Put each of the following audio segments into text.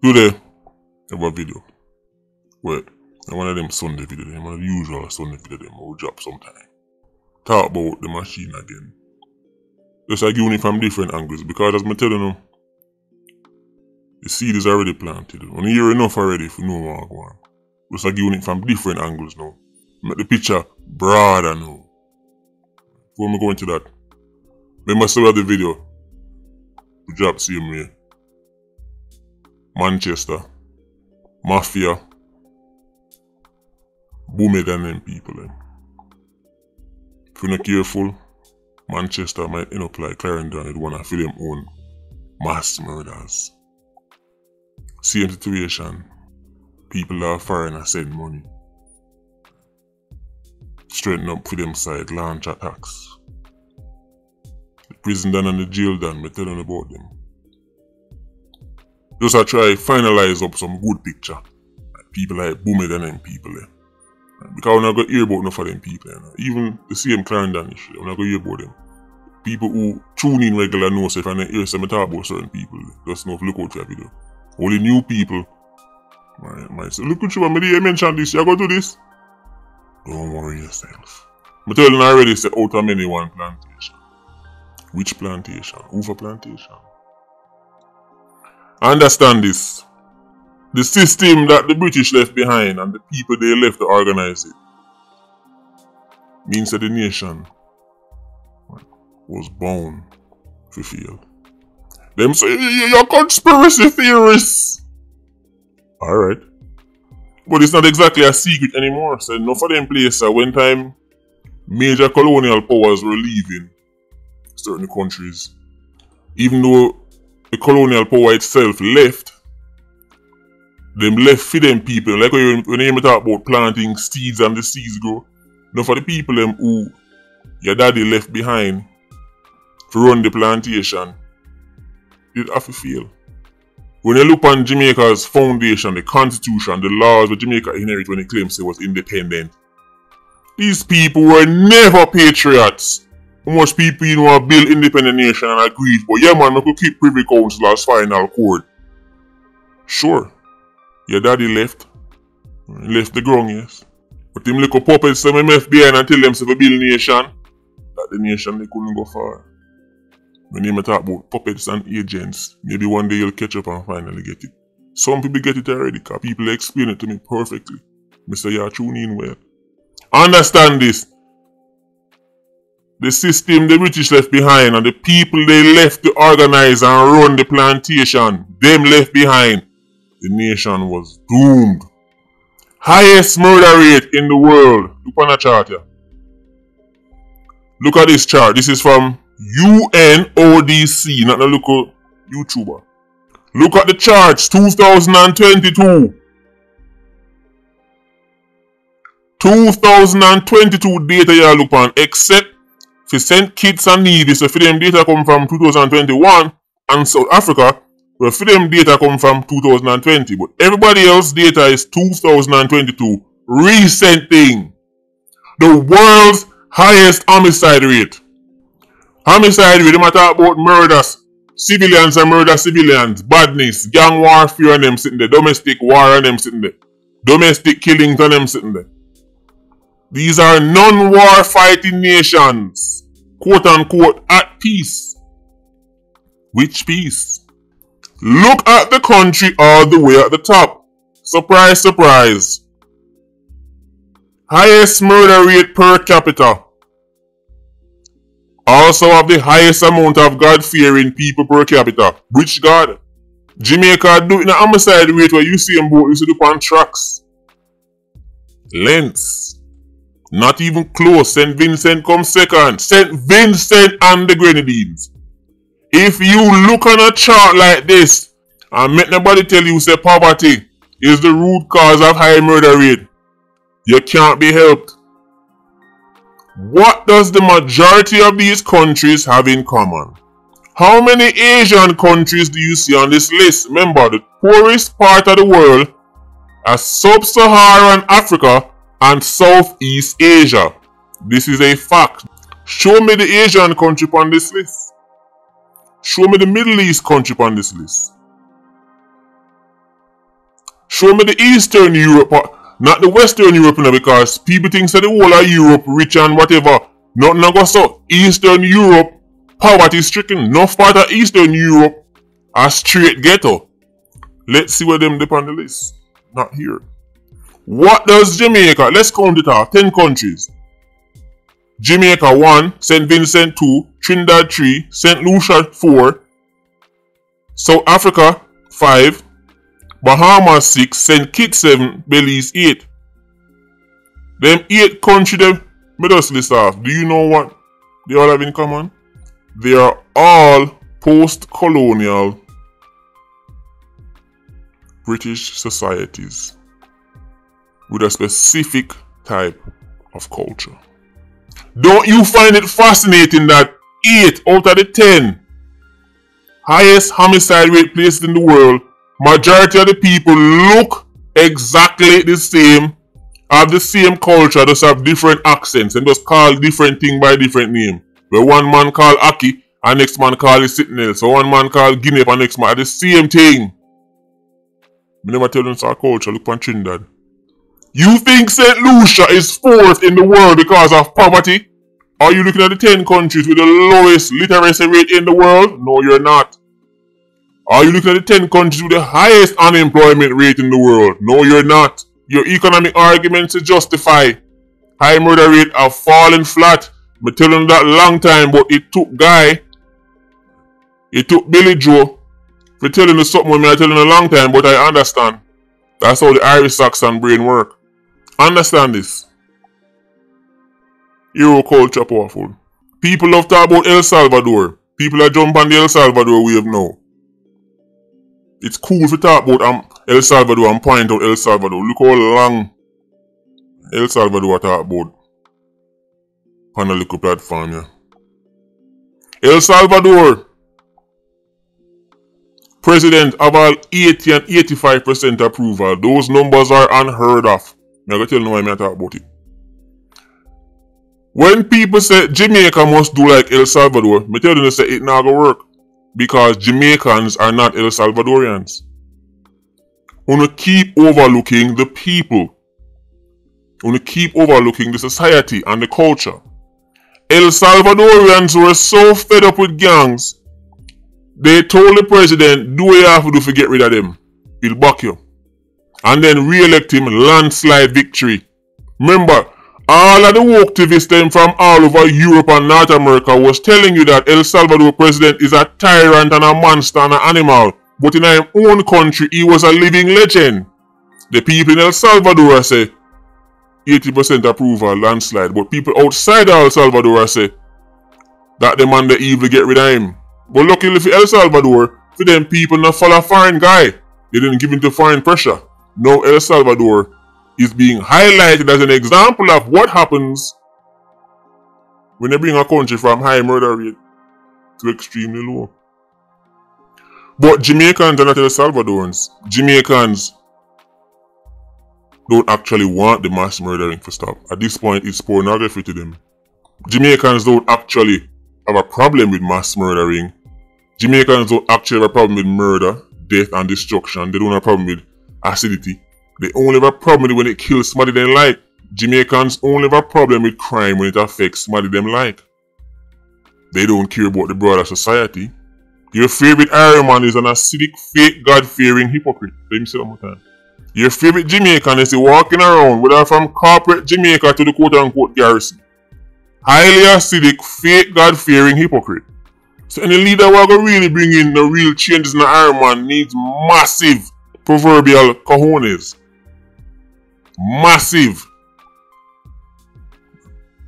Do they have a video? Wait, one of them Sunday video, them one of the usual Sunday video them will drop sometime. Talk about the machine again. Just like viewing it from different angles, because as I'm telling you, the seed is already planted. When you hear enough already if you know what I'm going. Just like viewing it from different angles now. Make the picture broader now. Before we go into that, remember to have the video. We drop same way. Manchester, Mafia, Boomed and them people. If you're not careful, Manchester might end up like Clarendon with one of them own mass murders. Same situation. People are foreign send money. Straighten up for them side, launch attacks. The prison done and the jail done, me telling about them. Just I try finalize up some good picture. Like people like Boomed and them people there. Because we're not going to hear about enough of them people. You know? Even the same Clarendon issue, we're not going to hear about them. People who tune in regular know so if I don't hear some talk about certain people, just know if look out for a video. Only new people might say, look at you, I mentioned this, you going to do this? Don't worry yourself. I'm telling you already, say out of many one plantation. Which plantation? Who for plantation? Understand this. The system that the British left behind and the people they left to organize it means that the nation was bound to fail. Them say, you're conspiracy theorists. Alright. But it's not exactly a secret anymore. So enough of them places when time major colonial powers were leaving certain countries. Even though the colonial power itself left, them left for them people. Like when you talk about planting seeds and the seeds grow. Enough for the people them who your daddy left behind to run the plantation, it have to fail. When you look on Jamaica's foundation, the constitution, the laws that Jamaica inherited when it claims it was independent, these people were never patriots. How much people you know build independent nation and agreed, but yeah man, we could keep Privy Council as final court. Sure, your daddy left. He left the ground, yes. But them little puppets some left behind and tell them to build a nation. That the nation they couldn't go far. When you talk about puppets and agents, maybe one day you'll catch up and finally get it. Some people get it already because people explain it to me perfectly. Mr. Yeah, tune in well. Understand this. The system the British left behind and the people they left to organize and run the plantation, them left behind, the nation was doomed. Highest murder rate in the world. Look on the chart here. Look at this chart. This is from UNODC, not a local YouTuber. Look at the charts, 2022. 2022 data you look on, except for St. Kitts and Nevis, so for them data come from 2021, and South Africa, where for them data come from 2020. But everybody else data is 2022. Recent thing. The world's highest homicide rate. Homicide rate, they might talk about murders. Civilians and murder civilians. Badness, gang warfare and them sitting there. Domestic war and them sitting there. Domestic killings and them sitting there. These are non-war fighting nations. Quote unquote at peace. Which peace? Look at the country all the way at the top. Surprise, surprise. Highest murder rate per capita. Also have the highest amount of God-fearing people per capita. Which God? Jamaica do in a homicide rate where you see them both, you see the contracts. Lengths. Not even close. St. Vincent comes second. St. Vincent and the Grenadines. If you look on a chart like this and make nobody tell you say poverty is the root cause of high murder rate, you can't be helped. What does the majority of these countries have in common? How many Asian countries do you see on this list? Remember, the poorest part of the world are Sub-Saharan Africa and Southeast Asia. This is a fact. Show me the Asian country on this list. Show me the Middle East country on this list. Show me the Eastern Europe, not the Western Europe, because people think that the whole of Europe rich and whatever. Nothing go so. Eastern Europe, poverty stricken. Enough part of Eastern Europe are straight ghetto. Let's see where them dip on the list. Not here. What does Jamaica? Let's count it out. 10 countries. Jamaica 1, St. Vincent 2, Trinidad 3, St. Lucia 4, South Africa 5, Bahamas 6, St. Kitts 7, Belize 8. Them 8 countries them, let us list off. Do you know what they all have in common? They are all post-colonial British societies with a specific type of culture. Don't you find it fascinating that 8 out of the 10 highest homicide rate places in the world, majority of the people look exactly the same, have the same culture, just have different accents and just call different thing by different name. Where one man call Aki and next man call it something else. So one man call Guinea and next man the same thing. I never tell them it's our culture, look on Trinidad. You think St. Lucia is 4th in the world because of poverty? Are you looking at the 10 countries with the lowest literacy rate in the world? No, you're not. Are you looking at the 10 countries with the highest unemployment rate in the world? No, you're not. Your economic arguments to justify high murder rate have fallen flat. I'm telling you that long time, but it took Billy Joe for telling you something when I'm telling you a long time, but I understand. That's how the Irish Saxon brain work. Understand this. Hero culture powerful. People love to talk about El Salvador. People are jump on the El Salvador wave now. It's cool to talk about El Salvador and point out El Salvador. Look how long El Salvador talk about on a little platform, yeah. El Salvador president of all 80 and 85% approval. Those numbers are unheard of. I'm going to tell you why I talk about it. When people say Jamaica must do like El Salvador, I tell them to say it not going to work. Because Jamaicans are not El Salvadorians. We want to keep overlooking the people. We want to keep overlooking the society and the culture. El Salvadorians were so fed up with gangs, they told the president, do what you have to do to get rid of them. He'll back you. And then re-elect him, landslide victory. Remember, all of the woke activists from all over Europe and North America was telling you that El Salvador president is a tyrant and a monster and an animal. But in our own country, he was a living legend. The people in El Salvador say 80% approval, landslide. But people outside El Salvador say that the man the evil get rid of him. But luckily for El Salvador, for them people not follow a foreign guy. They didn't give in to foreign pressure. Now El Salvador is being highlighted as an example of what happens when they bring a country from high murder rate to extremely low. But Jamaicans are not El Salvadorans. Jamaicans don't actually want the mass murdering to stop. At this point, it's pornography to them. Jamaicans don't actually have a problem with mass murdering. Jamaicans don't actually have a problem with murder, death, and destruction. They don't have a problem with acidity. They only have a problem when it kills somebody they like. Jamaicans only have a problem with crime when it affects somebody them like. They don't care about the broader society. Your favorite Iron Man is an acidic, fake, God-fearing hypocrite. Let me say that one more time. Your favorite Jamaican is walking around, whether from corporate Jamaica to the quote-unquote garrison. Highly acidic, fake, God-fearing hypocrite. So any leader who will really bring in the real changes in the Iron Man needs massive proverbial cojones. Massive.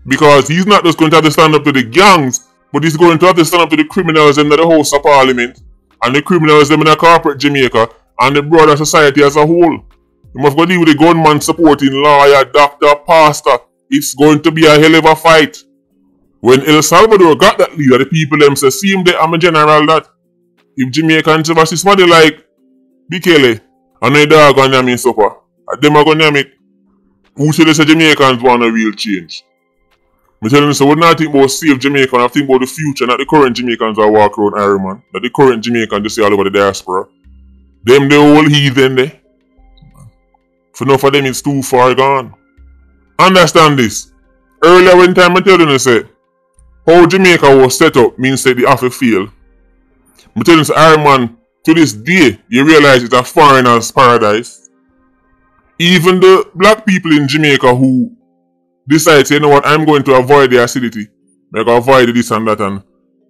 Because he's not just going to have to stand up to the gangs, but he's going to have to stand up to the criminals in the House of Parliament, and the criminals them in the corporate Jamaica, and the broader society as a whole. You must go deal with the gunman supporting lawyer, doctor, pastor. It's going to be a hell of a fight. When El Salvador got that leader, the people them say, see him there, I'm a general that. If Jamaicans ever see somebody like Bikele, and the dog on them in supper, them are going to name it. Who say they say Jamaicans want a real change? I'm telling you, so we're not thinking about save Jamaica, I'm thinking about the future, not the current Jamaicans that walk around Ironman. Not the current Jamaicans they see all over the diaspora. Them the old heathen there. For enough of them it's too far gone. Understand this. Earlier when time I tell you say, how Jamaica was set up means that they have to fail. I tell you say, Iron Man, to this day, you realize it's a foreigner's paradise. Even the black people in Jamaica who decide, you know what, I'm going to avoid the acidity. I'm going to avoid this and that and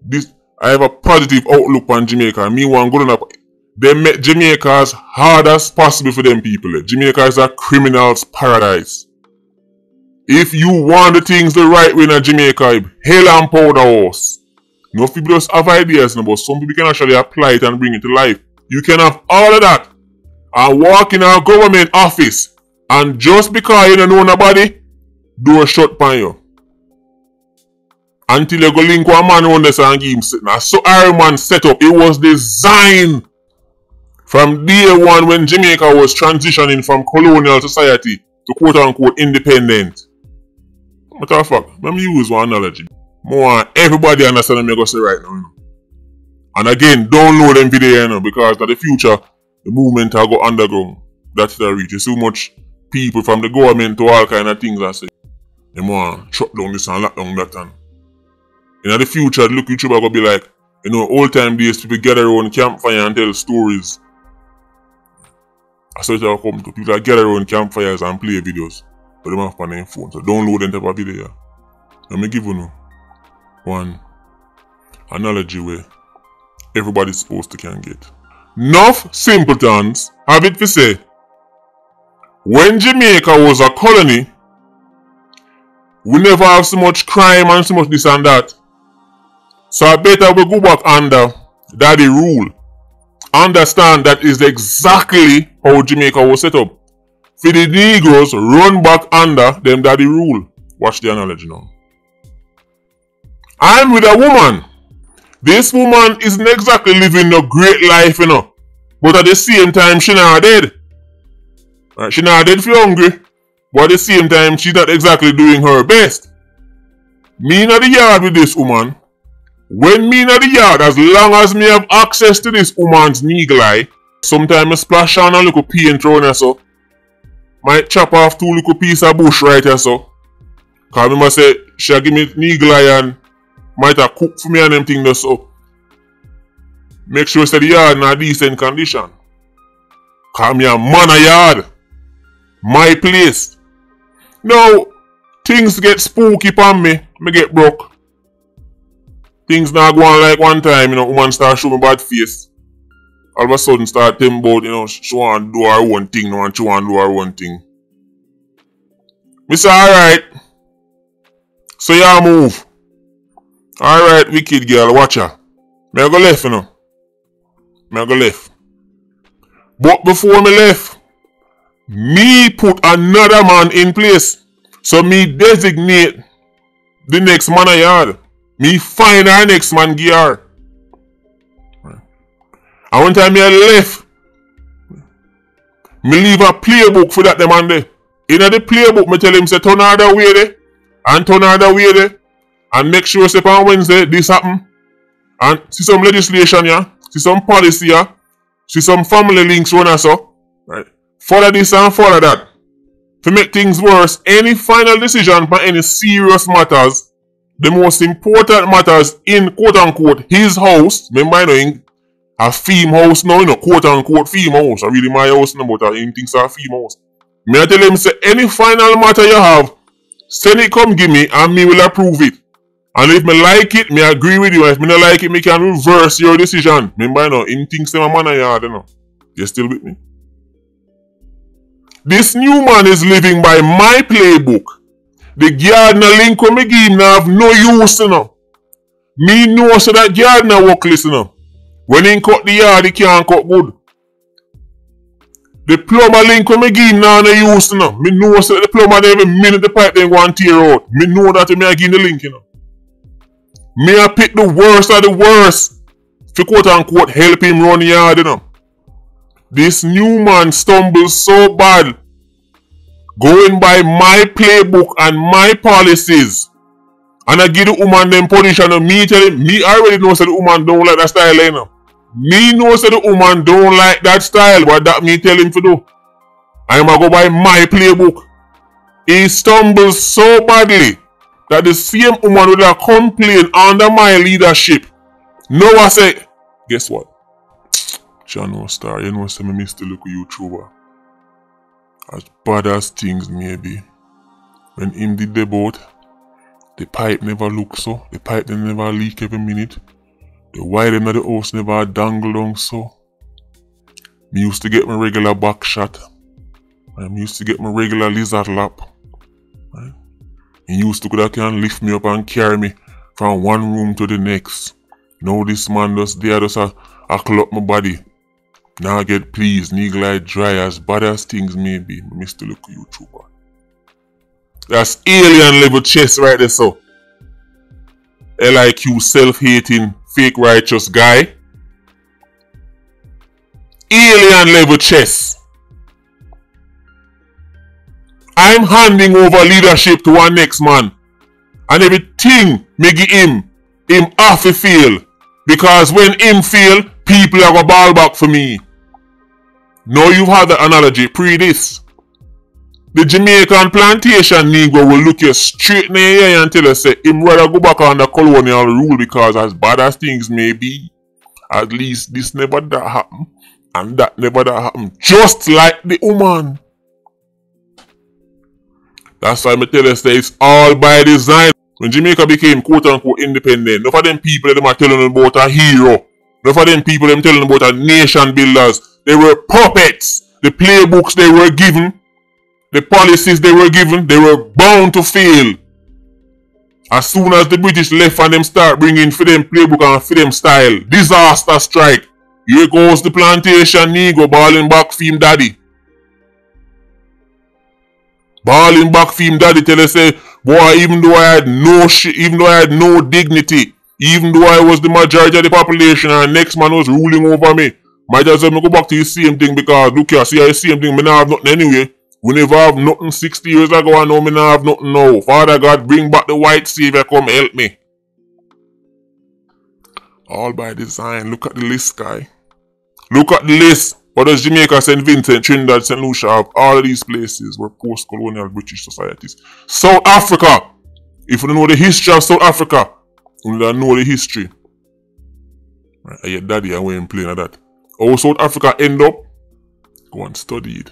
this. I have a positive outlook on Jamaica. Me want good enough. They make Jamaica as hard as possible for them people. Jamaica is a criminal's paradise. If you want the things the right way in Jamaica, hell and powder horse. No people just have ideas, but some people can actually apply it and bring it to life. You can have all of that and walk in a government office and just because you don't know nobody, door shut upon you. Until you go link one man on this and give him sitting. So Iron Man set up. It was designed from day one when Jamaica was transitioning from colonial society to quote unquote independent. Matter of fact, let me use one analogy. More everybody understand what I'm going to say right now. You know? And again, download them video, you know, because in the future, the movement will go underground. That's the reach. There's so much people from the government to all kind of things I say. They want to shut down this and lock down that and in the future, look, YouTube are going to be like, you know, old time days, people gather around campfire and tell stories. That's what it will come to. People gather around campfires and play videos. But they have on their phone. So download them type of video. Let me give you one analogy where everybody's supposed to can get. Enough simpletons have it to say, when Jamaica was a colony, we never have so much crime and so much this and that. So I better we go back under daddy rule. Understand that is exactly how Jamaica was set up. For the Negroes, run back under them daddy rule. Watch the analogy now. I'm with a woman. This woman isn't exactly living a great life, you know. But at the same time, she not dead. Right? She not dead for hungry. But at the same time, she's not exactly doing her best. Me in the yard with this woman. When me in the yard, as long as me have access to this woman's needle eye, sometimes I splash on a little paint around her so. Might chop off 2 little pieces of bush right here so. Cause remember say, she'll give me needle eye and might have cook for me and them things so. Make sure the yard in a decent condition. Cause me a man a yard. My place. Now, things get spooky upon me. Me get broke. Things not go on like one time, you know, woman start showing me bad face. All of a sudden start telling about, you know, she want to do her own thing now and she want to do her own thing. Me say, alright. So you move. Alright, wicked girl, watch her. Me I go left, you know. Me I go left. But before me left, me put another man in place. So me designate the next man I yard. Me find our next man gear. And one time me left, me leave a playbook for that the man there. In the playbook, me tell him say turn her the way there and turn her the way there. And make sure say on Wednesday this happen. And see some legislation here, see some policy here, see some family links run so. Right. Follow this and follow that. To make things worse, any final decision for any serious matters, the most important matters in quote unquote his house, remember you know, a theme house now, you know, quote unquote theme house, or really my house no, but he thinks a theme house. Me I tell him say any final matter you have, send it come give me and me will approve it. And if me like it, me agree with you. If me not like it, me can reverse your decision. Remember you know, he thinks I'm a man of yard, you know. You still with me? This new man is living by my playbook. The gardener link when me give him have no use, you know. Me know so that gardener workless, you know. When he cut the yard, he can't cut good. The plumber link when me give him now no use, you know. Me know so that the plumber every minute the pipe then go and tear out. Me know that me I give him the link, you know. Me I pick the worst of the worst to quote unquote help him run the yard, you know. This new man stumbles so bad, going by my playbook and my policies. And I give the woman them position and me tell him, me already know that the woman don't like that style, you know. Me know that the woman don't like that style, but that me tell him to do. I'm going to go by my playbook. He stumbles so badly that the same woman would have complained under my leadership. Noah said, guess what? John no star, you know say me miss the look of YouTuber. As bad as things may be. When him did the boat, the pipe never look so. The pipe never leak every minute. The wire in the house never dangle down so. Me used to get my regular back shot. I used to get my regular lizard lap. Right? He used to could can lift me up and carry me from one room to the next. Now this man just there just a up my body. Now I get pleased, nigga like dry as bad as things may be. Mr. Look YouTuber. That's alien level chess right there so. LIQ self-hating fake righteous guy. Alien level chess. I'm handing over leadership to one next man. And everything me give him have to fail. Because when him fail, people are gonna ball back for me. Now you've had the analogy pre this. The Jamaican plantation Negro will look you straight in the eye and tell us say him rather go back under colonial rule because as bad as things may be, at least this never that happen and that never that happen. Just like the woman. That's why I tell us that it's all by design. When Jamaica became quote-unquote independent, none of them people them are telling about a hero. None of them people them telling about a nation builders. They were puppets. The playbooks they were given, the policies they were given, they were bound to fail. As soon as the British left and them start bringing for them playbook and for them style, disaster strike. Here goes the plantation Negro balling back for him daddy. Balling back for him daddy tell us say, boy, even though I had no shit, even though I had no dignity, even though I was the majority of the population and the next man was ruling over me, might as well go back to the same thing because look here, see how the same thing, me not have nothing anyway. We never have nothing 60 years ago and now me not have nothing now. Father God, bring back the white savior, come help me. All by design. Look at the list, guy. Look at the list. What does Jamaica, St. Vincent, Trinidad, St. Lucia have? All of these places were post-colonial British societies. South Africa. If you don't know the history of South Africa, you don't know the history. Right, your daddy, I went playing at that. How South Africa end up? Go and study it.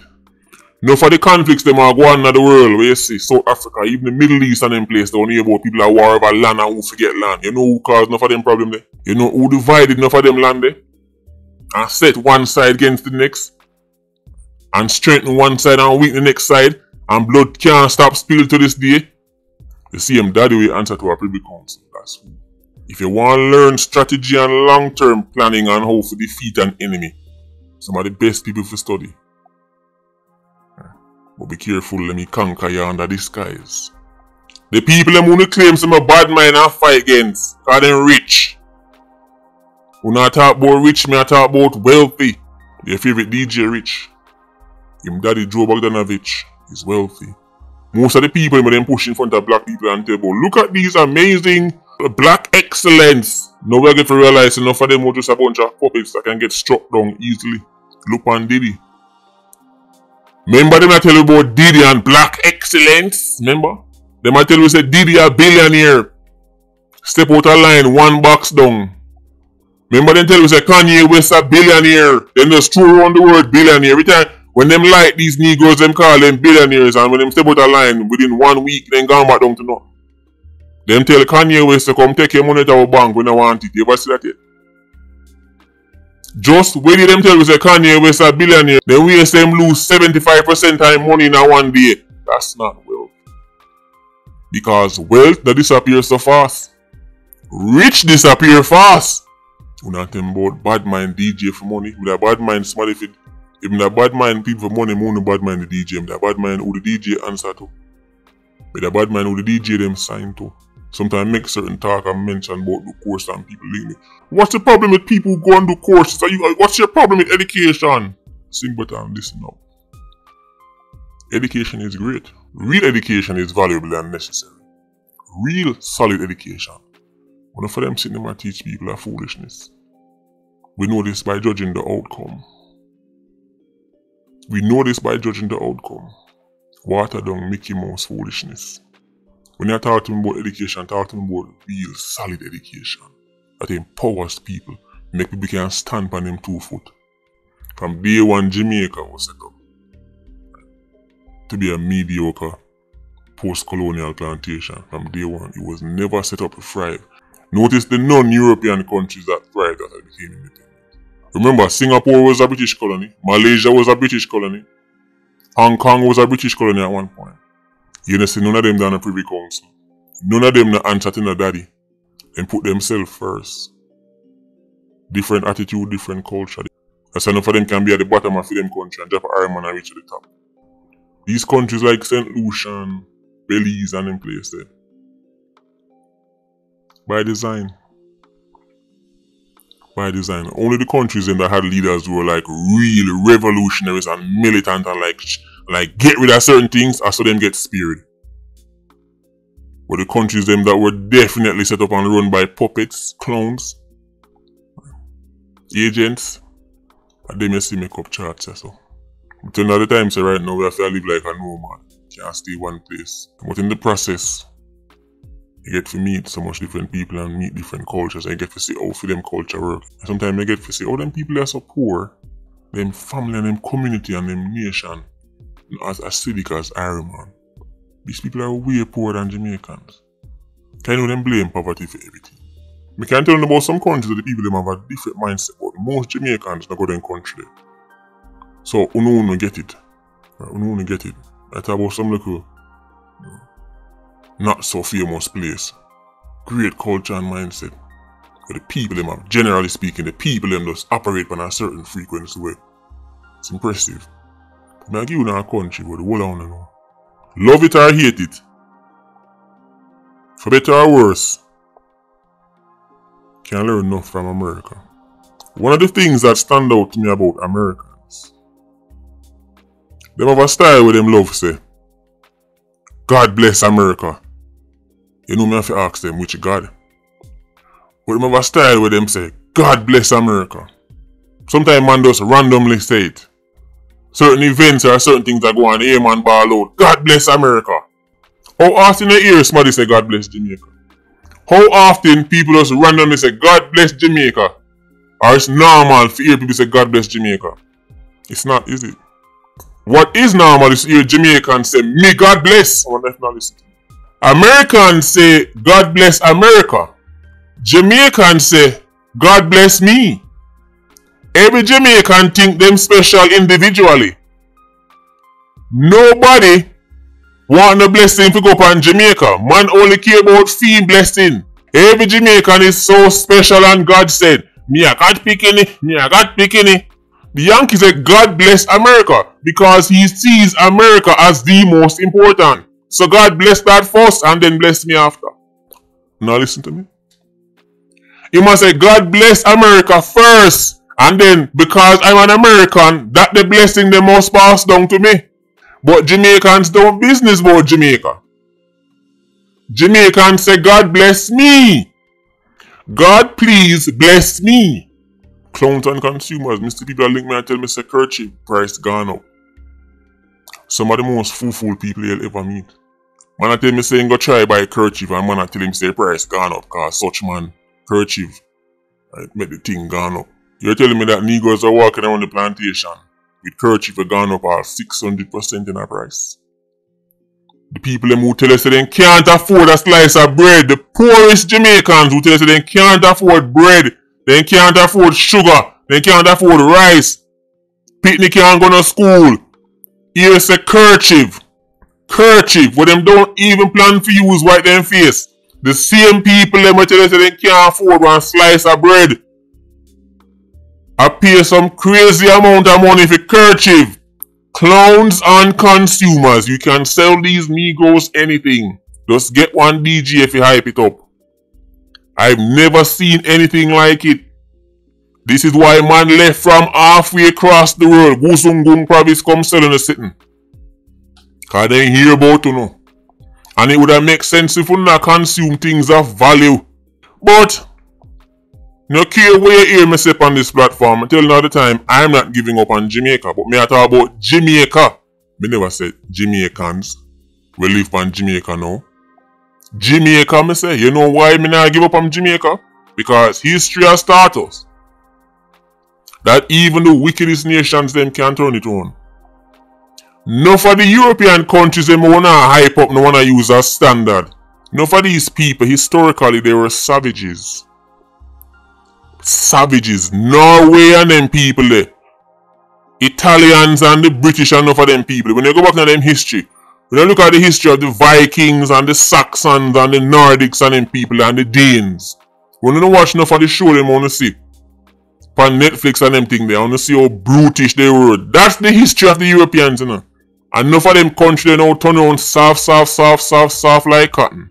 Now for the conflicts them are going on in the world where you see South Africa, even the Middle East and them place down here about people that war over land and who forget land. You know who caused enough of them problem there? You know who divided enough of them land there? And set one side against the next. And strengthen one side and weaken the next side. And blood can't stop spill to this day. You see him daddy will answer to our Privy Council. That's who. If you want to learn strategy and long-term planning on how to defeat an enemy, some of the best people to study. But be careful, let me conquer you under disguise. The people them who claim some a bad mind and fight against, because they're rich. When I talk about rich, me I talk about wealthy. Your favorite DJ Rich. Him daddy Joe Bogdanovich is wealthy. Most of the people them push in front of black people and tell about, look at these amazing black excellence. Now we get to realize enough of them are just a bunch of puppets that can get struck down easily. Look on Diddy. Remember them I tell you about Diddy and black excellence? Remember? Them I tell you say Diddy a billionaire. Step out of line, one box down. Remember them tell you say Kanye West a billionaire. Then just throw around the word billionaire. Every time when them like these Negroes, them call them billionaires, and when them step out of line within 1 week, then gone back down to nothing. Them tell Kanye West to come take your money to our bank when I want it. You ever see that yet? Just when them tell you say Kanye West a billionaire, then we say him lose 75% of his money in 1 day. That's not wealth. Because wealth that disappears so fast. Rich disappear fast. You not tell about bad mind DJ for money. With a bad mind somebody if a bad mind people for money, more bad mind the DJ. With a bad mind who the DJ answer to. With a bad mind who the DJ them sign to. Sometimes make certain talk and mention about the course and people leave me. What's the problem with people who go and do courses? What's your problem with education? Simple and listen up. Education is great. Real education is valuable and necessary. Real solid education. One of them sitting there and teach people are foolishness. We know this by judging the outcome. We know this by judging the outcome. Water down Mickey Mouse foolishness. When you talk to me about education, talk to me about real solid education that empowers people, make people can stand on them 2 foot. From day one, Jamaica was set up to be a mediocre post-colonial plantation. From day one, it was never set up to thrive. Notice the non-European countries that thrived after it became independent. Remember, Singapore was a British colony, Malaysia was a British colony, Hong Kong was a British colony at one point. You know, see, none of them down the Privy Council. None of them no answer to no daddy. Them put themselves first. Different attitude, different culture. That's enough of them can be at the bottom of them country and drop an Iron Man and reach to the top. These countries like St. Lucian, Belize and them place there. By design. By design. Only the countries that had leaders who were like real revolutionaries and militant and like get rid of certain things and so them get spared. But the countries them that were definitely set up and run by puppets, clowns, agents, and them you see make up charts so. But another time so right now we have to live like a nomad. Can't stay one place. But in the process, you get to meet so much different people and meet different cultures and you get to see how for them culture work. And sometimes you get to see how them people are so poor, them family and them community and them nation, as acidic as Iron Man. These people are way poorer than Jamaicans. Can you know them blame poverty for everything? I can tell you about some countries that the people them have a different mindset, but most Jamaicans don't go to them country. So uno get it. Uno get it. I talk about some little not so famous place. Great culture and mindset. But the people them have, generally speaking, the people them just operate on a certain frequency way. It's impressive. But I give you a country but the whole I know. Love it or hate it. For better or worse. Can learn enough from America. One of the things that stand out to me about Americans, them have a style where them love say, God bless America. You know me have to ask them which God. But them have a style where them say, God bless America. Sometimes man just randomly say it. Certain events or certain things that go on, hey man ball out, God bless America. How often you hear somebody say God bless Jamaica? How often people just randomly say God bless Jamaica? Or it's normal to hear people say God bless Jamaica? It's not, is it? What is normal is to hear Jamaicans say, me God bless. I wonder if not listen. Americans say, God bless America. Jamaicans say, God bless me. Every Jamaican think them special individually. Nobody want no blessing to go up on Jamaica. Man only care about fee blessing. Every Jamaican is so special and God said, me a God picking, me a God picking. The Yankees say God bless America because he sees America as the most important. So God bless that first and then bless me after. Now listen to me. You must say God bless America first. And then because I'm an American, that the blessing they must pass down to me. But Jamaicans don't business about Jamaica. Jamaicans say God bless me. God please bless me. Clowns and consumers, Mr. People link me and tell me say kerchief price gone up. Some of the most fool people you'll ever meet. Man I tell me say go try buy kerchief and man I tell him say price gone up cause such man kerchief right, make the thing gone up. You're telling me that Negroes are walking around the plantation with kerchief gone up all 600% in a price. The people them who tell us that they can't afford a slice of bread, the poorest Jamaicans who tell us that they can't afford bread, they can't afford sugar, they can't afford rice, picnic can't go to school. Here's a kerchief. Kerchief, where them don't even plan for use white them face. The same people them tell us that they can't afford one slice of bread. I pay some crazy amount of money for kerchief. Clowns and consumers, you can sell these Negroes anything. Just get one DJ if you hype it up. I've never seen anything like it. This is why man left from halfway across the world. Wusungung province come selling the sitting. Cause they ain't hear about you know. And it would have make sense if you not consume things of value. But No care where you hear me say on this platform, until now the time, I'm not giving up on Jamaica. But me I talk about Jamaica. Me never said Jamaicans. We live on Jamaica now. Jamaica, me say. You know why me not give up on Jamaica? Because history has taught us that even the wickedest nations them can turn it on. None of the European countries them wanna hype up, no wanna use as standard. None of these people, historically, they were savages. Savages. Norway and them people there. Italians and the British and enough of them people. When you go back to them history, when you look at the history of the Vikings and the Saxons and the Nordics and them people and the Danes, when you watch enough of the show them want to see on Netflix and them thing there, I want to see how brutish they were. That's the history of the Europeans, you know. And enough of them countries now turn around soft like cotton.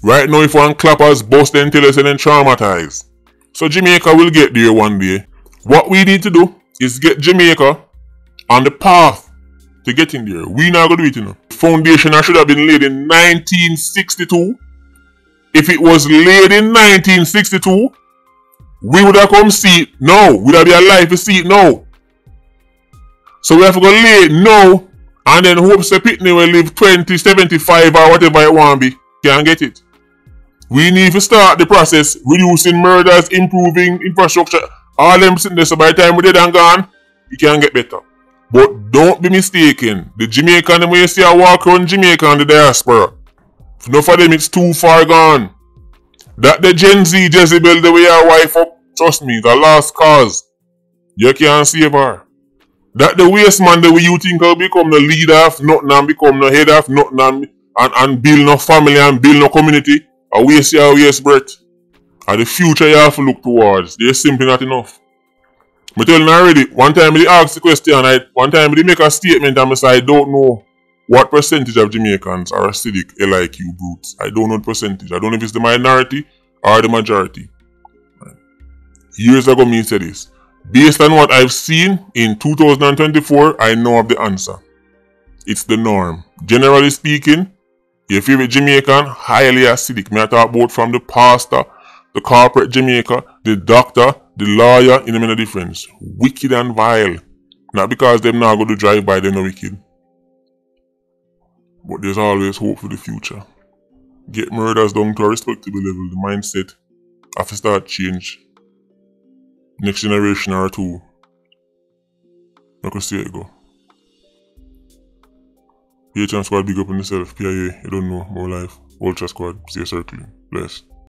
Right now, if one clappers bust them till us and then traumatized. So Jamaica will get there one day. What we need to do is get Jamaica on the path to getting there. We not gonna do it, you know. The foundation should have been laid in 1962. If it was laid in 1962, we would have come see it now. We would have been alive to see it now. So we have to go lay it now and then hope the Pitney will live 20, 75 or whatever it want to be. Can't get it. We need to start the process, reducing murders, improving infrastructure. All them sitting there, so by the time we're dead and gone, it can get better. But don't be mistaken. The Jamaican, when you see a walk around Jamaica and the diaspora, enough of them it's too far gone. That the Gen Z Jezebel the way her wife up, trust me, the last cause. You can't save her. That the waste man the way you think will become the leader of nothing and become the head of nothing and build no family and build no community, a waste your waste breath. And the future you have to look towards. They're simply not enough. I tell you already, one time they asked the question, one time they make a statement and I say, I don't know what percentage of Jamaicans are acidic LIQ brutes. I don't know the percentage. I don't know if it's the minority or the majority. Years ago me said this. Based on what I've seen in 2024, I know of the answer. It's the norm. Generally speaking, your favorite Jamaican, highly acidic. Me I talk about from the pastor, the corporate Jamaica, the doctor, the lawyer, in a minute difference. Wicked and vile. Not because them not going to drive by, they're not wicked. But there's always hope for the future. Get murders down to a respectable level. The mindset have to start change. Next generation or two. I could see it go. PHM Squad, big up on yourself. PIA, you don't know, more life. Ultra Squad, stay circling. Bless.